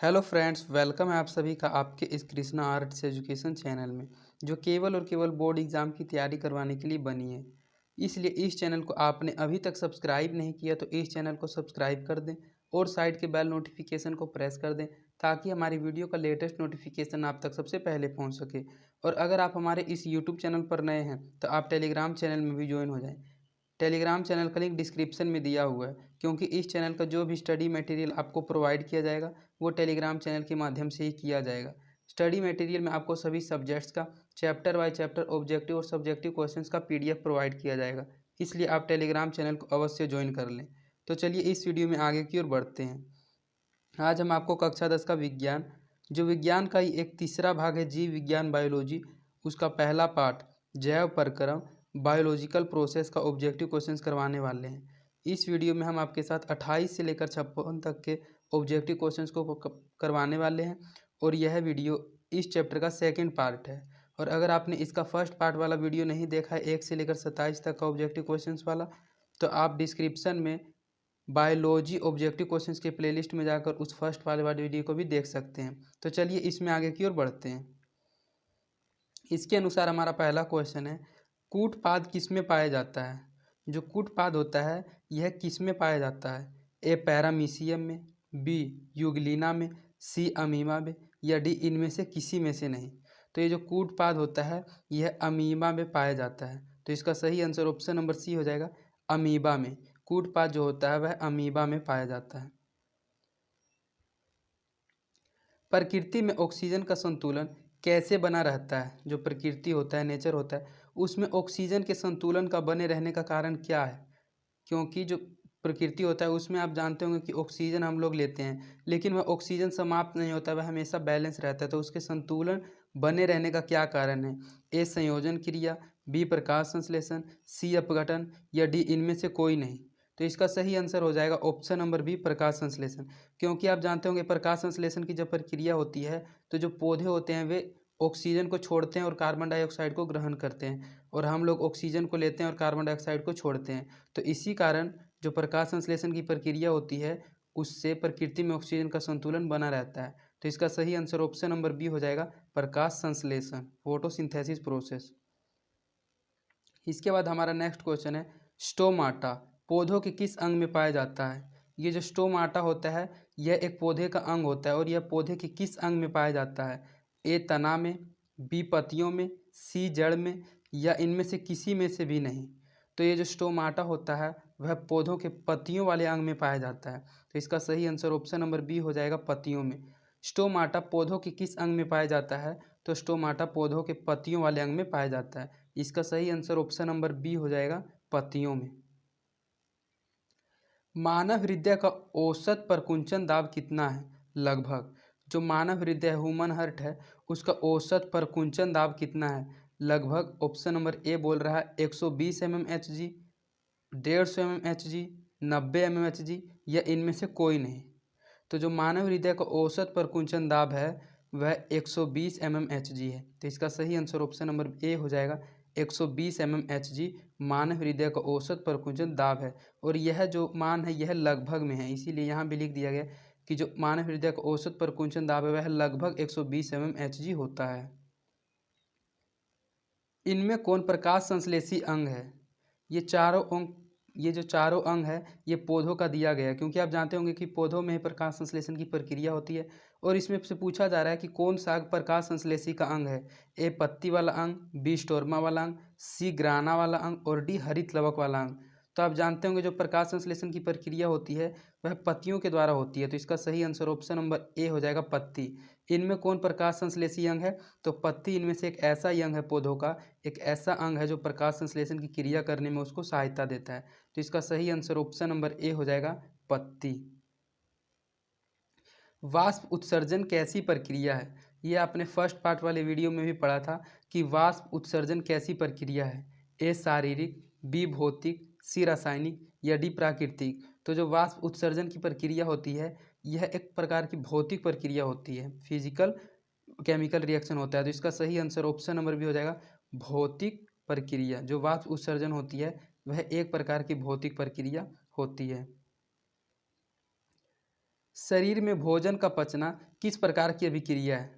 Hello friends, welcome है आप सभी का आपके इस कृष्णा आर्ट्स एजुकेशन चैनल में, जो केवल और केवल बोर्ड एग्ज़ाम की तैयारी करवाने के लिए बनी है। इसलिए इस चैनल को आपने अभी तक सब्सक्राइब नहीं किया तो इस चैनल को सब्सक्राइब कर दें और साइड के बेल नोटिफिकेशन को प्रेस कर दें, ताकि हमारी वीडियो का लेटेस्ट नोटिफिकेशन आप तक सबसे पहले पहुँच सके। और अगर आप हमारे इस यूट्यूब चैनल पर नए हैं तो आप टेलीग्राम चैनल में भी ज्वाइन हो जाएँ। टेलीग्राम चैनल का लिंक डिस्क्रिप्शन में दिया हुआ है, क्योंकि इस चैनल का जो भी स्टडी मटेरियल आपको प्रोवाइड किया जाएगा वो टेलीग्राम चैनल के माध्यम से ही किया जाएगा। स्टडी मटेरियल में आपको सभी सब्जेक्ट्स का चैप्टर बाय चैप्टर ऑब्जेक्टिव और सब्जेक्टिव क्वेश्चंस का पीडीएफ प्रोवाइड किया जाएगा, इसलिए आप टेलीग्राम चैनल को अवश्य ज्वाइन कर लें। तो चलिए इस वीडियो में आगे की ओर बढ़ते हैं। आज हम आपको कक्षा 10 का विज्ञान, जो विज्ञान का ही एक तीसरा भाग है, जीव विज्ञान बायोलॉजी, उसका पहला पार्ट जैव प्रक्रम बायोलॉजिकल प्रोसेस का ऑब्जेक्टिव क्वेश्चंस करवाने वाले हैं। इस वीडियो में हम आपके साथ 28 से लेकर 56 तक के ऑब्जेक्टिव क्वेश्चंस को करवाने वाले हैं, और यह वीडियो इस चैप्टर का सेकंड पार्ट है। और अगर आपने इसका फर्स्ट पार्ट वाला वीडियो नहीं देखा है, 1 से लेकर 27 तक का ऑब्जेक्टिव क्वेश्चंस वाला, तो आप डिस्क्रिप्शन में बायोलॉजी ऑब्जेक्टिव क्वेश्चंस के प्लेलिस्ट में जाकर उस फर्स्ट वाले वीडियो को भी देख सकते हैं। तो चलिए इसमें आगे की ओर बढ़ते हैं। इसके अनुसार हमारा पहला क्वेश्चन है, कूटपाद किस में पाया जाता है? जो कूटपाद होता है यह किस में पाया जाता है? ए पैरामीशियम में, बी यूग्लिना में, सी अमीबा में, या डी इनमें से किसी में से नहीं। तो ये जो कूटपाद होता है यह अमीबा में पाया जाता है, तो इसका सही आंसर ऑप्शन नंबर सी हो जाएगा, अमीबा में। कूटपाद जो होता है वह अमीबा में पाया जाता है। प्रकृति में ऑक्सीजन का संतुलन कैसे बना रहता है? जो प्रकृति होता है, नेचर होता है, उसमें ऑक्सीजन के संतुलन का बने रहने का कारण क्या है? क्योंकि जो प्रकृति होता है उसमें आप जानते होंगे कि ऑक्सीजन हम लोग लेते हैं, लेकिन वह ऑक्सीजन समाप्त नहीं होता, वह हमेशा बैलेंस रहता है। तो उसके संतुलन बने रहने का क्या कारण है? ए संयोजन क्रिया, बी प्रकाश संश्लेषण, सी अपघटन, या डी इनमें से कोई नहीं। तो इसका सही आंसर हो जाएगा ऑप्शन नंबर बी, प्रकाश संश्लेषण। क्योंकि आप जानते होंगे प्रकाश संश्लेषण की जब प्रक्रिया होती है तो जो पौधे होते हैं वे ऑक्सीजन को छोड़ते हैं और कार्बन डाइऑक्साइड को ग्रहण करते हैं, और हम लोग ऑक्सीजन को लेते हैं और कार्बन डाइऑक्साइड को छोड़ते हैं। तो इसी कारण जो प्रकाश संश्लेषण की प्रक्रिया होती है उससे प्रकृति में ऑक्सीजन का संतुलन बना रहता है। तो इसका सही आंसर ऑप्शन नंबर बी हो जाएगा, प्रकाश संश्लेषण, फोटोसिंथेसिस प्रोसेस। इसके बाद हमारा नेक्स्ट क्वेश्चन है, स्टोमाटा पौधों के किस अंग में पाया जाता है? ये जो स्टोमाटा होता है यह एक पौधे का अंग होता है, और यह पौधे के किस अंग में पाया जाता है? ए तना में, बी पत्तियों में, सी जड़ में, या इनमें से किसी में से भी नहीं। तो ये जो स्टोमाटा होता है वह पौधों के पत्तियों वाले अंग में पाया जाता है, तो इसका सही आंसर ऑप्शन नंबर बी हो जाएगा, पत्तियों में। स्टोमाटा पौधों के किस अंग में पाया जाता है? तो स्टोमाटा पौधों के पत्तियों वाले अंग में पाया जाता है, इसका सही आंसर ऑप्शन नंबर बी हो जाएगा, पत्तियों में। मानव हृदय का औसत प्रकुंचन दाब कितना है? लगभग। जो मानव हृदय ह्यूमन हार्ट है उसका औसत प्रकुंचन दाब कितना है? लगभग ऑप्शन नंबर ए बोल रहा है 120 mmHg, 150 mmHg, 90 mmHg, या इनमें से कोई नहीं। तो जो मानव हृदय का औसत प्रकुंचन दाब है वह 120 mmHg है, तो इसका सही आंसर ऑप्शन नंबर ए हो जाएगा, 120 mmHg मानव हृदय का औसत प्रकुंचन दाब है। और यह जो मान है यह लगभग में है, इसीलिए यहाँ भी लिख दिया गया कि जो मानव हृदय का औसत प्रकुंचन दाब है वह लगभग 120 mmHg होता है। इनमें कौन प्रकाश संश्लेषी अंग है? ये जो चारों अंग है ये पौधों का दिया गया है, क्योंकि आप जानते होंगे कि पौधों में ही प्रकाश संश्लेषण की प्रक्रिया होती है। और इसमें से पूछा जा रहा है कि कौन सा प्रकाश संश्लेषी का अंग है? ए पत्ती वाला अंग, बी स्टोरमा वाला अंग, सी ग्राना वाला अंग, और डी हरित लवक वाला अंग। तो आप जानते होंगे जो प्रकाश संश्लेषण की प्रक्रिया होती है वह पत्तियों के द्वारा होती है, तो इसका सही आंसर ऑप्शन नंबर ए हो जाएगा, पत्ती। इनमें कौन प्रकाश संश्लेषी अंग है? तो पत्ती इनमें से एक ऐसा अंग है पौधों का, एक ऐसा अंग है जो प्रकाश संश्लेषण की क्रिया करने में उसको सहायता देता है, तो इसका सही आंसर ऑप्शन नंबर ए हो जाएगा, पत्ती। वाष्प उत्सर्जन कैसी प्रक्रिया है? ये आपने फर्स्ट पार्ट वाले वीडियो में भी पढ़ा था कि वाष्प उत्सर्जन कैसी प्रक्रिया है। ए शारीरिक, बी भौतिक, सी रासायनिक, या डी प्राकृतिक। तो जो वाष्प उत्सर्जन की प्रक्रिया होती है यह एक प्रकार की भौतिक प्रक्रिया होती है, फिजिकल केमिकल रिएक्शन होता है, तो इसका सही आंसर ऑप्शन नंबर भी हो जाएगा, भौतिक प्रक्रिया। जो वाष्प उत्सर्जन होती है वह एक प्रकार की भौतिक प्रक्रिया होती है। शरीर में भोजन का पचना किस प्रकार की अभिक्रिया है?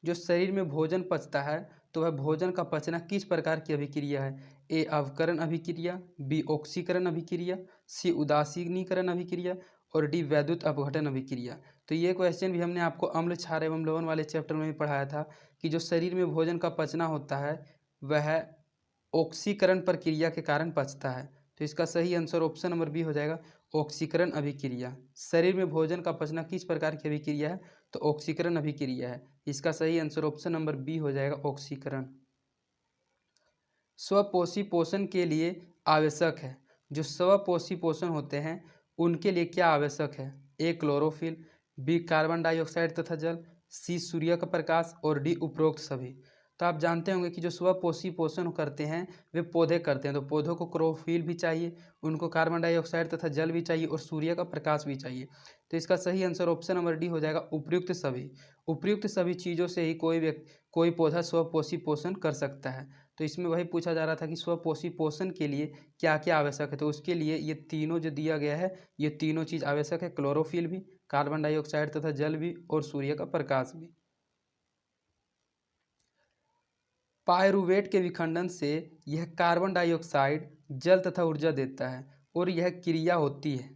जो शरीर में भोजन पचता है तो वह भोजन का पचना किस प्रकार की अभिक्रिया है? ए अवकरण अभिक्रिया, बी ऑक्सीकरण अभिक्रिया, सी उदासीनीकरण अभिक्रिया और डी वैद्युत अपघटन अभिक्रिया। तो ये क्वेश्चन भी हमने आपको अम्ल क्षार एवं लवण वाले चैप्टर में भी पढ़ाया था कि जो शरीर में भोजन का पचना होता है वह ऑक्सीकरण प्रक्रिया के कारण पचता है। तो इसका सही आंसर ऑप्शन नंबर बी हो जाएगा, ऑक्सीकरण अभिक्रिया। शरीर में भोजन का पचना किस प्रकार की अभिक्रिया है? तो ऑक्सीकरण अभिक्रिया है। इसका सही आंसर ऑप्शन नंबर बी हो जाएगा, ऑक्सीकरण। स्वपोषी पोषण के लिए आवश्यक है। जो स्वपोषी पोषण होते हैं उनके लिए क्या आवश्यक है? A chlorophyll, B carbon dioxide तथा जल, सी सूर्य का प्रकाश और डी उपरोक्त सभी। तो आप जानते होंगे कि जो स्वपोषी पोषण करते हैं वे पौधे करते हैं, तो पौधों को क्लोरोफिल भी चाहिए, उनको कार्बन डाइऑक्साइड तथा जल भी चाहिए और सूर्य का प्रकाश भी चाहिए। तो इसका सही आंसर ऑप्शन नंबर डी हो जाएगा, उपयुक्त सभी। उपयुक्त सभी चीज़ों से ही कोई पौधा स्वपोषी पोषण कर सकता है। तो इसमें वही पूछा जा रहा था कि स्वपोषी पोषण के लिए क्या क्या आवश्यक है? तो उसके लिए ये तीनों जो दिया गया है, ये तीनों चीज़ आवश्यक है, क्लोरोफिल भी, कार्बन डाइऑक्साइड तथा जल भी और सूर्य का प्रकाश भी। पायरुवेट के विखंडन से यह कार्बन डाइऑक्साइड, जल तथा ऊर्जा देता है और यह क्रिया होती है।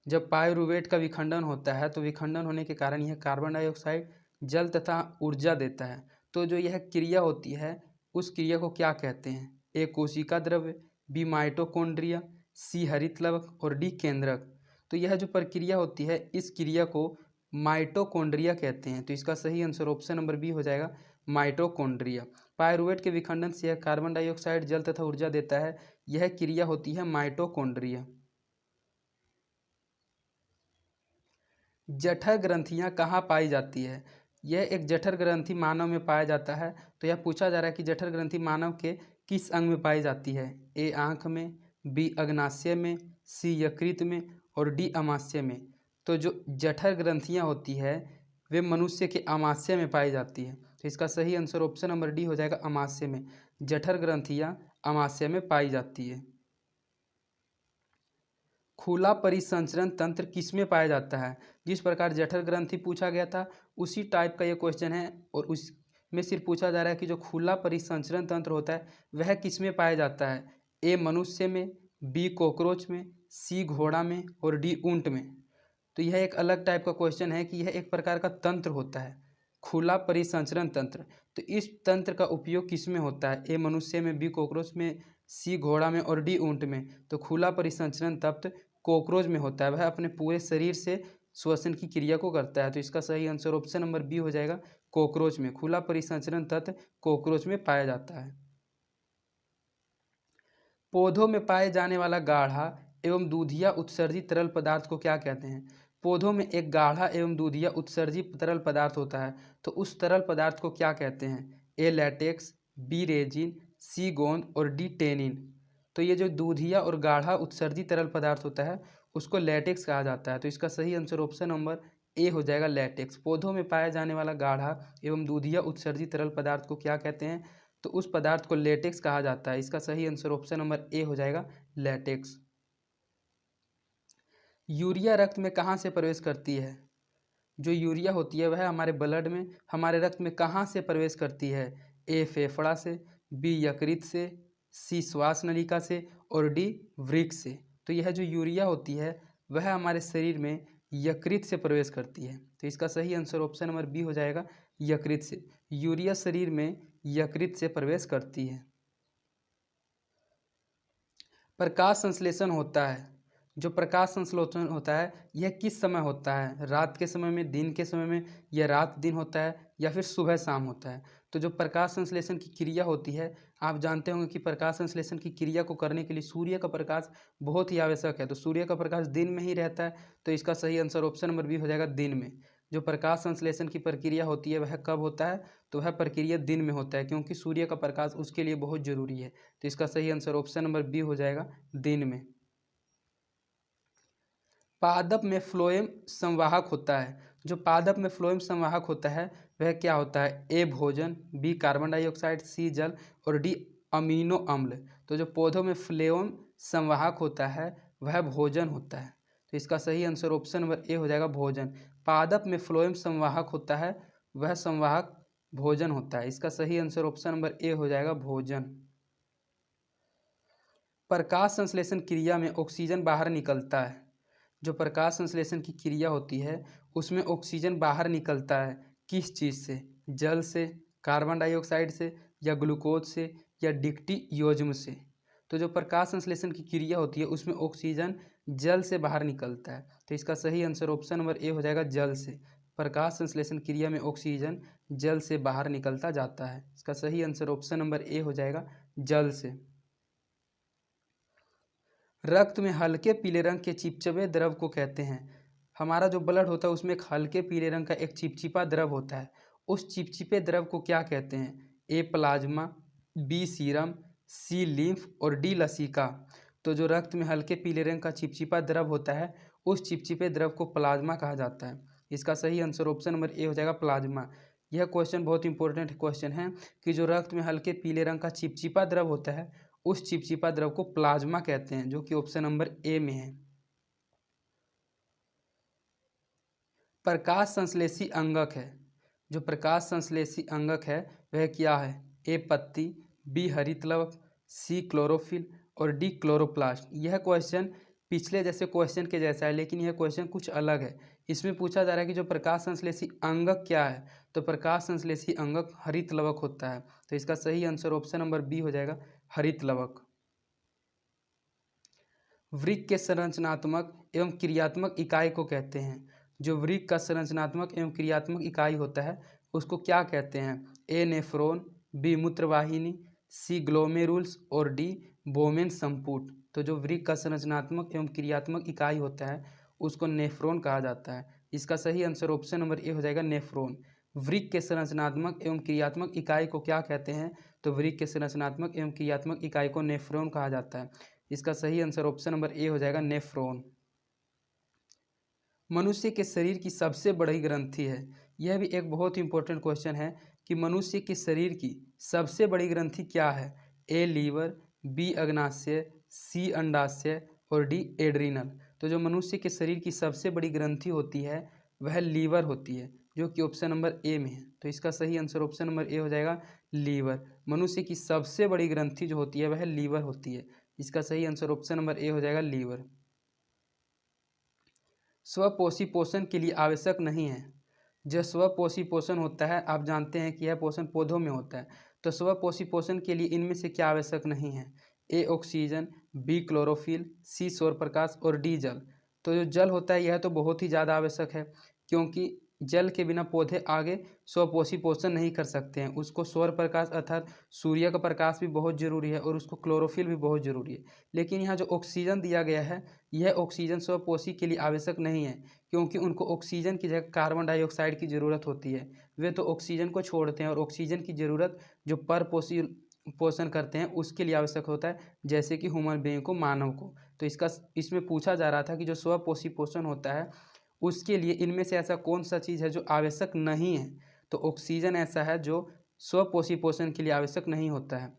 जब पायरुवेट का विखंडन होता है तो विखंडन होने के कारण यह कार्बन डाइऑक्साइड, जल तथा ऊर्जा देता है। तो जो यह क्रिया होती है उस क्रिया को क्या कहते हैं? ए कोशिका द्रव्य, बी माइटोकॉन्ड्रिया, सी हरित लवक और डी केंद्रक। तो यह जो प्रक्रिया होती है इस क्रिया को माइटोकॉन्ड्रिया कहते हैं। तो इसका सही आंसर ऑप्शन नंबर बी हो जाएगा, माइटोकॉन्ड्रिया। पायरुवेट के विखंडन से यह कार्बन डाइऑक्साइड, जल तथा ऊर्जा देता है, यह क्रिया होती है माइटोकॉन्ड्रिया। जठर ग्रंथियां कहाँ पाई जाती है? यह एक जठर ग्रंथि मानव में पाया जाता है। तो यह पूछा जा रहा है कि जठर ग्रंथि मानव के किस अंग में पाई जाती है? ए आँख में, बी अग्नाशय में, सी यकृत में और डी अमाशय में। तो जो जठर ग्रंथियां होती है वे मनुष्य के अमाशय में पाई जाती है। तो इसका सही आंसर ऑप्शन नंबर डी हो जाएगा, अमाशय में। जठर ग्रंथियां अमाशय में पाई जाती है। खुला परिसंचरण तंत्र किसमें पाया जाता है? जिस प्रकार जठर ग्रंथि पूछा गया था उसी टाइप का ये क्वेश्चन है और उसमें सिर्फ पूछा जा रहा है कि जो खुला परिसंचरण तंत्र होता है वह किसमें पाया जाता है? ए मनुष्य में, बी कॉकरोच में, सी घोड़ा में और डी ऊंट में। तो यह एक अलग टाइप का क्वेश्चन है कि यह एक प्रकार का तंत्र होता है, खुला परिसंचरण तंत्र। तो इस तंत्र का उपयोग किस में होता है? ए मनुष्य में, बी कॉकरोच में, सी घोड़ा में और डी ऊंट में। तो खुला परिसंचरण तंत्र कॉकरोच में होता है, वह अपने पूरे शरीर से श्वसन की क्रिया को करता है। तो इसका सही आंसर ऑप्शन नंबर बी हो जाएगा, कॉकरोच में। खुला परिसंचरण तंत्र कॉकरोच में पाया जाता है। पौधों में पाए जाने वाला गाढ़ा एवं दूधिया उत्सर्जित तरल पदार्थ को क्या कहते हैं? पौधों में एक गाढ़ा एवं दूधिया उत्सर्जित तरल पदार्थ होता है, तो उस तरल पदार्थ को क्या कहते हैं? ए लैटेक्स, बी रेजिन, सी गोंद और डी टेनिन। तो ये जो दूधिया और गाढ़ा उत्सर्जित तरल पदार्थ होता है उसको लैटेक्स कहा जाता है। तो इसका सही आंसर ऑप्शन नंबर ए हो जाएगा, लैटेक्स। पौधों में पाया जाने वाला गाढ़ा एवं दूधिया उत्सर्जित तरल पदार्थ को क्या कहते हैं? तो उस पदार्थ को लेटेक्स कहा जाता है। इसका सही आंसर ऑप्शन नंबर ए हो जाएगा, लेटेक्स। यूरिया रक्त में कहाँ से प्रवेश करती है? जो यूरिया होती है वह हमारे ब्लड में, हमारे रक्त में कहाँ से प्रवेश करती है? ए फेफड़ा से, बी यकृत से, सी श्वास नलिका से और डी वृक्क से। तो यह जो यूरिया होती है वह हमारे शरीर में यकृत से प्रवेश करती है। तो इसका सही आंसर ऑप्शन नंबर बी हो जाएगा, यकृत से। यूरिया शरीर में यकृत से प्रवेश करती है। प्रकाश संश्लेषण होता है। जो प्रकाश संश्लेषण होता है यह किस समय होता है? रात के समय में, दिन के समय में, या रात दिन होता है या फिर सुबह शाम होता है? तो जो प्रकाश संश्लेषण की क्रिया होती है, आप जानते होंगे कि प्रकाश संश्लेषण की क्रिया को करने के लिए सूर्य का प्रकाश बहुत ही आवश्यक है। तो सूर्य का प्रकाश दिन में ही रहता है। तो इसका सही आंसर ऑप्शन नंबर बी हो जाएगा, दिन में। जो प्रकाश संश्लेषण की प्रक्रिया होती है वह कब होता है? तो वह प्रक्रिया दिन में होता है, क्योंकि सूर्य का प्रकाश उसके लिए बहुत जरूरी है। तो इसका सही आंसर ऑप्शन नंबर बी हो जाएगा, दिन में। पादप में फ्लोएम संवाहक होता है। जो पादप में फ्लोएम संवाहक होता है वह क्या होता है? ए भोजन, बी कार्बन डाइऑक्साइड, सी जल और डी अमीनो अम्ल। तो जो पौधों में फ्लोएम संवाहक होता है वह भोजन होता है। तो इसका सही आंसर ऑप्शन नंबर ए हो जाएगा भोजन। पादप में फ्लोएम संवाहक होता है, वह संवाहक भोजन होता है। इसका सही आंसर ऑप्शन नंबर ए हो जाएगा भोजन। प्रकाश संश्लेषण क्रिया में ऑक्सीजन बाहर निकलता है। जो प्रकाश संश्लेषण की क्रिया होती है उसमें ऑक्सीजन बाहर निकलता है, किस चीज़ से? जल से, कार्बन डाइऑक्साइड से, या ग्लूकोज से, या डिकटीयोज्म से। तो जो प्रकाश संश्लेषण की क्रिया होती है उसमें ऑक्सीजन जल से बाहर निकलता है। तो इसका सही आंसर ऑप्शन नंबर ए हो जाएगा जल से। प्रकाश संश्लेषण क्रिया में ऑक्सीजन जल से बाहर निकलता जाता है। इसका सही आंसर ऑप्शन नंबर ए हो जाएगा जल से। रक्त में हल्के पीले रंग के चिपचिपे द्रव को कहते हैं। हमारा जो ब्लड होता है उसमें एक हल्के पीले रंग का एक चिपचिपा द्रव होता है, उस चिपचिपे द्रव को क्या कहते हैं? ए प्लाज्मा, बी सीरम, सी लिम्फ और डी लसिका। तो जो रक्त में हल्के पीले रंग का चिपचिपा द्रव होता है उस चिपचिपे द्रव को प्लाज्मा कहा जाता है। इसका सही आंसर ऑप्शन नंबर ए हो जाएगा प्लाज्मा। यह क्वेश्चन बहुत इंपॉर्टेंट क्वेश्चन है कि जो रक्त में हल्के पीले रंग का चिपचिपा द्रव होता है उस चिपचिपा द्रव को प्लाज्मा कहते हैं, जो कि ऑप्शन नंबर ए में है। प्रकाश संश्लेषी अंगक है। जो प्रकाश संश्लेषी अंगक है वह क्या है? ए पत्ती, बी हरित लवक, सी क्लोरोफिल और डी क्लोरोप्लास्ट। यह क्वेश्चन पिछले जैसे क्वेश्चन के जैसा है, लेकिन यह क्वेश्चन कुछ अलग है। इसमें पूछा जा रहा है कि जो प्रकाश संश्लेषी अंगक क्या है, तो प्रकाश संश्लेषी अंगक हरित लवक होता है। तो इसका सही आंसर ऑप्शन नंबर बी हो जाएगा हरित लवक। वृक्क के संरचनात्मक एवं क्रियात्मक इकाई को कहते हैं। जो वृक्क का संरचनात्मक एवं क्रियात्मक इकाई होता है उसको क्या कहते हैं? ए नेफ्रॉन, बी मूत्रवाहिनी, सी ग्लोमेरुल्स और डी बोमेन संपुट। तो जो वृक्क का संरचनात्मक एवं क्रियात्मक इकाई होता है उसको नेफ्रॉन कहा जाता है। इसका सही आंसर ऑप्शन नंबर ए हो जाएगा नेफ्रॉन। वृक्क के संरचनात्मक एवं क्रियात्मक इकाई को क्या कहते हैं? तो वृक्क के संरचनात्मक एवं क्रियात्मक इकाई को नेफ्रॉन कहा जाता है। इसका सही आंसर ऑप्शन नंबर ए हो जाएगा नेफ्रॉन। मनुष्य के शरीर की सबसे बड़ी ग्रंथि है। यह भी एक बहुत इंपॉर्टेंट क्वेश्चन है कि मनुष्य के शरीर की सबसे बड़ी ग्रंथि क्या है? ए लीवर, बी अग्नाशय, सी अंडाशय और डी एड्रीनल। तो जो मनुष्य के शरीर की सबसे बड़ी ग्रंथि होती है वह लीवर होती है, जो कि ऑप्शन नंबर ए में है। तो इसका सही आंसर ऑप्शन नंबर ए हो जाएगा लीवर। मनुष्य की सबसे बड़ी ग्रंथि जो होती है वह लीवर होती है। इसका सही आंसर ऑप्शन नंबर ए हो जाएगा लीवर। स्वपोषी पोषण के लिए आवश्यक नहीं है। जो स्वपोषी पोषण होता है आप जानते हैं कि यह पोषण पौधों में होता है। तो स्वपोषी पोषण के लिए इनमें से क्या आवश्यक नहीं है? ए ऑक्सीजन, बी क्लोरोफिल, सी सौर प्रकाश और डी जल। तो जो जल होता है यह तो बहुत ही ज़्यादा आवश्यक है, क्योंकि जल के बिना पौधे आगे स्वपोषी पोषण नहीं कर सकते हैं। उसको सौर प्रकाश अर्थात सूर्य का प्रकाश भी बहुत ज़रूरी है और उसको क्लोरोफिल भी बहुत ज़रूरी है। लेकिन यहाँ जो ऑक्सीजन दिया गया है यह ऑक्सीजन स्वपोषी के लिए आवश्यक नहीं है, क्योंकि उनको ऑक्सीजन की जगह कार्बन डाइऑक्साइड की ज़रूरत होती है। वे तो ऑक्सीजन को छोड़ते हैं और ऑक्सीजन की ज़रूरत जो परपोषी पोषण करते हैं उसके लिए आवश्यक होता है, जैसे कि ह्यूमन बीइंग को, मानव को। तो इसमें पूछा जा रहा था कि जो स्वपोषी पोषण होता है उसके लिए इनमें से ऐसा कौन सा चीज़ है जो आवश्यक नहीं है? तो ऑक्सीजन ऐसा है जो स्वपोषी पोषण के लिए आवश्यक नहीं होता है।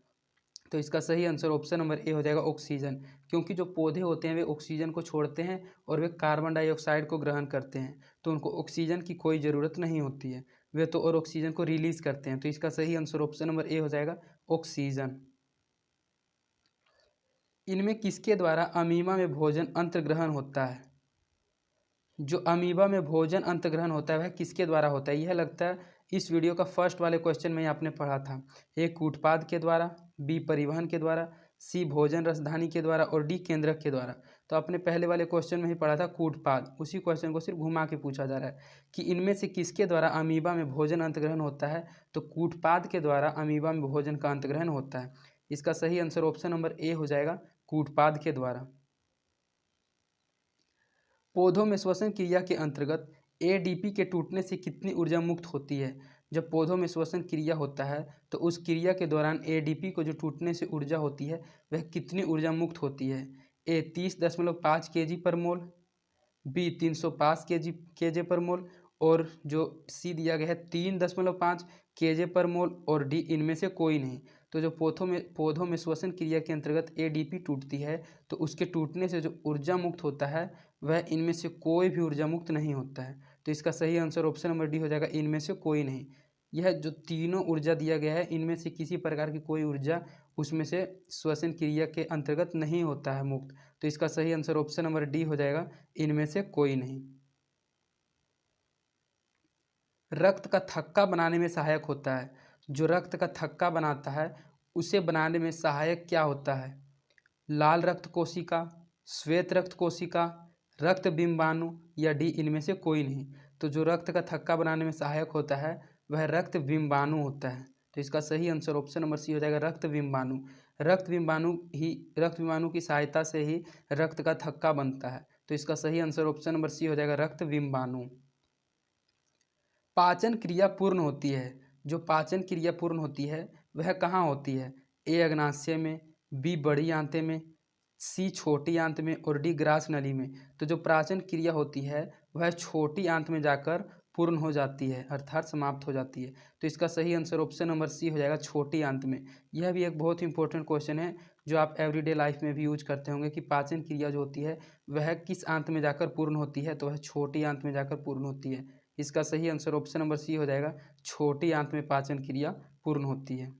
तो इसका सही आंसर ऑप्शन नंबर ए हो जाएगा ऑक्सीजन, क्योंकि जो पौधे होते हैं वे ऑक्सीजन को छोड़ते हैं और वे कार्बन डाइऑक्साइड को ग्रहण करते हैं, तो उनको ऑक्सीजन की कोई ज़रूरत नहीं होती है, वे तो और ऑक्सीजन को रिलीज करते हैं। तो इसका सही आंसर ऑप्शन नंबर ए हो जाएगा ऑक्सीजन। इनमें किसके द्वारा अमीबा में भोजन अंतर्ग्रहण होता है? जो अमीबा में भोजन अंतर्ग्रहण होता है वह किसके द्वारा होता है? यह लगता है इस वीडियो का फर्स्ट वाले क्वेश्चन में आपने पढ़ा था। ए कूटपाद के द्वारा, बी परिवहन के द्वारा, सी भोजन रसधानी के द्वारा और डी केंद्रक के द्वारा। तो आपने पहले वाले क्वेश्चन में ही पढ़ा था कूटपाद, उसी क्वेश्चन को सिर्फ घुमा के पूछा जा रहा है कि इनमें से किसके द्वारा अमीबा में भोजन अंतर्ग्रहण होता है? तो कूटपाद के द्वारा अमीबा में भोजन का अंतर्ग्रहण होता है। इसका सही आंसर ऑप्शन नंबर ए हो जाएगा कूटपाद के द्वारा। पौधों में श्वसन क्रिया के अंतर्गत एडीपी के टूटने से कितनी ऊर्जा मुक्त होती है? जब पौधों में श्वसन क्रिया होता है तो उस क्रिया के दौरान एडीपी को जो टूटने से ऊर्जा होती है वह कितनी ऊर्जा मुक्त होती है? ए 30.5 केजी पर मोल, बी 305 केजे पर मोल और जो सी दिया गया है 3.5 केजे पर मोल और डी इनमें से कोई नहीं। तो जो पौधों में श्वसन क्रिया के अंतर्गत एडीपी टूटती है तो उसके टूटने से जो ऊर्जा मुक्त होता है वह इनमें से कोई भी ऊर्जा मुक्त नहीं होता है। तो इसका सही आंसर ऑप्शन नंबर डी हो जाएगा, इनमें से कोई नहीं। यह जो तीनों ऊर्जा दिया गया है, इनमें से किसी प्रकार की कोई ऊर्जा उसमें से श्वसन क्रिया के अंतर्गत नहीं होता है मुक्त। तो इसका सही आंसर ऑप्शन नंबर डी हो जाएगा, इनमें से कोई नहीं। रक्त का थक्का बनाने में सहायक होता है। जो रक्त का थक्का बनाता है उसे बनाने में सहायक क्या होता है? लाल रक्त कोशिका, श्वेत रक्त कोशिका, रक्त बिंबाणु या डी इनमें से कोई नहीं। तो जो रक्त का थक्का बनाने में सहायक होता है वह रक्त बिंबाणु होता है। तो इसका सही आंसर ऑप्शन नंबर सी हो जाएगा, रक्त बिंबाणु। रक्त बिंबाणु की सहायता से ही रक्त का थक्का बनता है। तो इसका सही आंसर ऑप्शन नंबर सी हो जाएगा, रक्त बिंबाणु। पाचन क्रिया पूर्ण होती है। जो पाचन क्रिया पूर्ण होती है वह कहाँ होती है? ए अग्नाशय में, बी बड़ी आंत में, सी छोटी आंत में और डी ग्रास नली में। तो जो पाचन क्रिया होती है वह छोटी आंत में जाकर पूर्ण हो जाती है, अर्थात समाप्त हो जाती है। तो इसका सही आंसर ऑप्शन नंबर सी हो जाएगा, छोटी आंत में। यह भी एक बहुत ही इंपॉर्टेंट क्वेश्चन है जो आप एवरीडे लाइफ में भी यूज करते होंगे कि पाचन क्रिया जो होती है वह किस आंत में जाकर पूर्ण होती है? तो वह छोटी आंत में जाकर पूर्ण होती है। इसका सही आंसर ऑप्शन नंबर सी हो जाएगा, छोटी आंत में पाचन क्रिया पूर्ण होती है।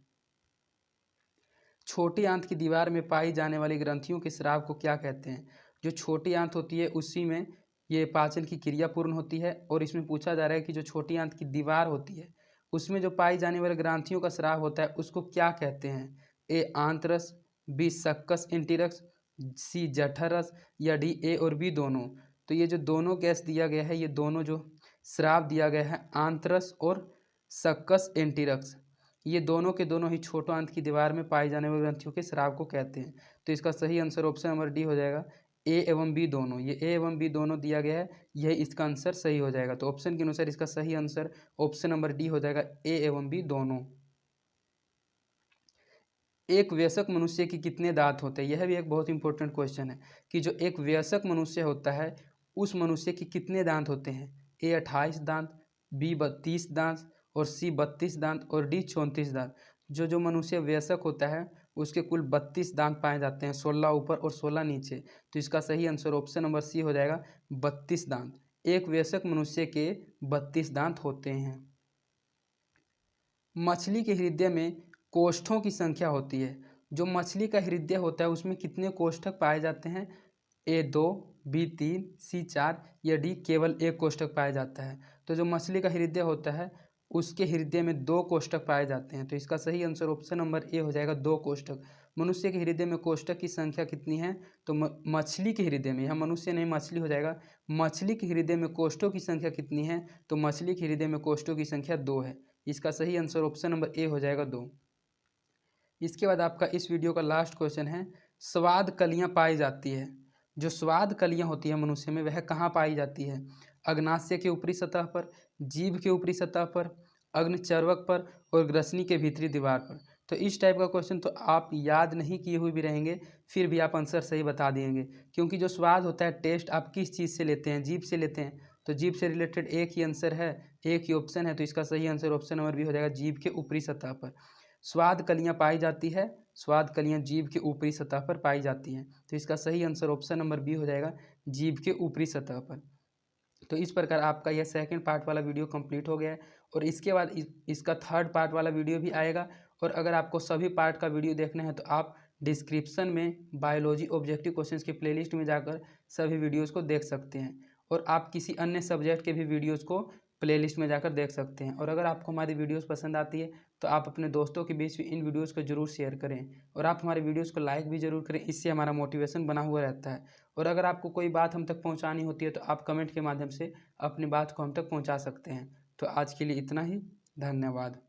छोटी आंत की दीवार में पाई जाने वाली ग्रंथियों के स्राव को क्या कहते हैं? जो छोटी आंत होती है उसी में ये पाचन की क्रिया पूर्ण होती है। और इसमें पूछा जा रहा है कि जो छोटी आंत की दीवार होती है उसमें जो पाई जाने वाली ग्रंथियों का स्राव होता है उसको क्या कहते हैं? ए आंतरस, बी सक्कस एंटीरस, सी जठरस या डी ए और बी दोनों। तो ये जो दोनों गैस दिया गया है, ये दोनों जो स्राव दिया गया है आंतरस और सक्कस एंटीरस, ये दोनों के दोनों ही छोटो आंत की दीवार में पाई जाने वाली ग्रंथियों के स्राव को कहते हैं। तो इसका सही आंसर ऑप्शन नंबर डी हो जाएगा, ए एवं बी दोनों। ये ए एवं बी दोनों दिया गया है, यह इसका आंसर सही हो जाएगा। तो ऑप्शन के अनुसार इसका सही आंसर ऑप्शन नंबर डी हो जाएगा, ए एवं बी दोनों। एक वयस्क मनुष्य की कितने दांत होते हैं? यह भी एक बहुत इंपॉर्टेंट क्वेश्चन है कि जो एक वयस्क मनुष्य होता है उस मनुष्य के कितने दांत होते हैं? ए 28 दांत, बी 32 दांत और सी 32 दांत और डी 34 दांत। जो मनुष्य वयस्क होता है उसके कुल 32 दांत पाए जाते हैं, 16 ऊपर और 16 नीचे। तो इसका सही आंसर ऑप्शन नंबर सी हो जाएगा, 32 दांत। एक वयस्क मनुष्य के 32 दांत होते हैं। मछली के हृदय में कोष्ठों की संख्या होती है। जो मछली का हृदय होता है उसमें कितने कोष्ठक पाए जाते हैं? ए 2, बी 3, सी 4 या डी केवल एक कोष्ठक पाया जाता है। तो जो मछली का हृदय होता है उसके हृदय में 2 कोष्ठक पाए जाते हैं। तो इसका सही आंसर ऑप्शन नंबर ए हो जाएगा, 2 कोष्ठक। मनुष्य के हृदय में कोष्ठक की संख्या कितनी है? तो मछली के हृदय में, यह मनुष्य नहीं मछली हो जाएगा, मछली के हृदय में कोष्ठों की संख्या कितनी है? तो मछली के हृदय में कोष्ठों की संख्या 2 है। इसका सही आंसर ऑप्शन नंबर ए हो जाएगा, 2। इसके बाद आपका इस वीडियो का लास्ट क्वेश्चन है, स्वाद कलियाँ पाई जाती है। जो स्वाद कलियाँ होती है मनुष्य में वह कहाँ पाई जाती है? अग्नाशय के ऊपरी सतह पर, जीभ के ऊपरी सतह पर, अग्नचर्वक पर और ग्रसनी के भीतरी दीवार पर। तो इस टाइप का क्वेश्चन तो आप याद नहीं किए हुए भी रहेंगे, फिर भी आप आंसर सही बता देंगे, क्योंकि जो स्वाद होता है टेस्ट आप किस चीज़ से लेते हैं? जीभ से लेते हैं। तो जीभ से रिलेटेड एक ही आंसर है, एक ही ऑप्शन है। तो इसका सही आंसर ऑप्शन नंबर बी हो जाएगा, जीभ के ऊपरी सतह पर स्वाद कलियाँ पाई जाती है। स्वाद कलियाँ जीभ के ऊपरी सतह पर पाई जाती हैं। तो इसका सही आंसर ऑप्शन नंबर बी हो जाएगा, जीभ के ऊपरी सतह पर। तो इस प्रकार आपका यह सेकंड पार्ट वाला वीडियो कंप्लीट हो गया है और इसके बाद इसका थर्ड पार्ट वाला वीडियो भी आएगा। और अगर आपको सभी पार्ट का वीडियो देखना है तो आप डिस्क्रिप्शन में बायोलॉजी ऑब्जेक्टिव क्वेश्चंस की प्लेलिस्ट में जाकर सभी वीडियोज़ को देख सकते हैं। और आप किसी अन्य सब्जेक्ट के भी वीडियोज़ को प्लेलिस्ट में जाकर देख सकते हैं। और अगर आपको हमारी वीडियोस पसंद आती है तो आप अपने दोस्तों के बीच भी इन वीडियोस को जरूर शेयर करें और आप हमारे वीडियोस को लाइक भी जरूर करें, इससे हमारा मोटिवेशन बना हुआ रहता है। और अगर आपको कोई बात हम तक पहुंचानी होती है तो आप कमेंट के माध्यम से अपनी बात को हम तक पहुंचा सकते हैं। तो आज के लिए इतना ही, धन्यवाद।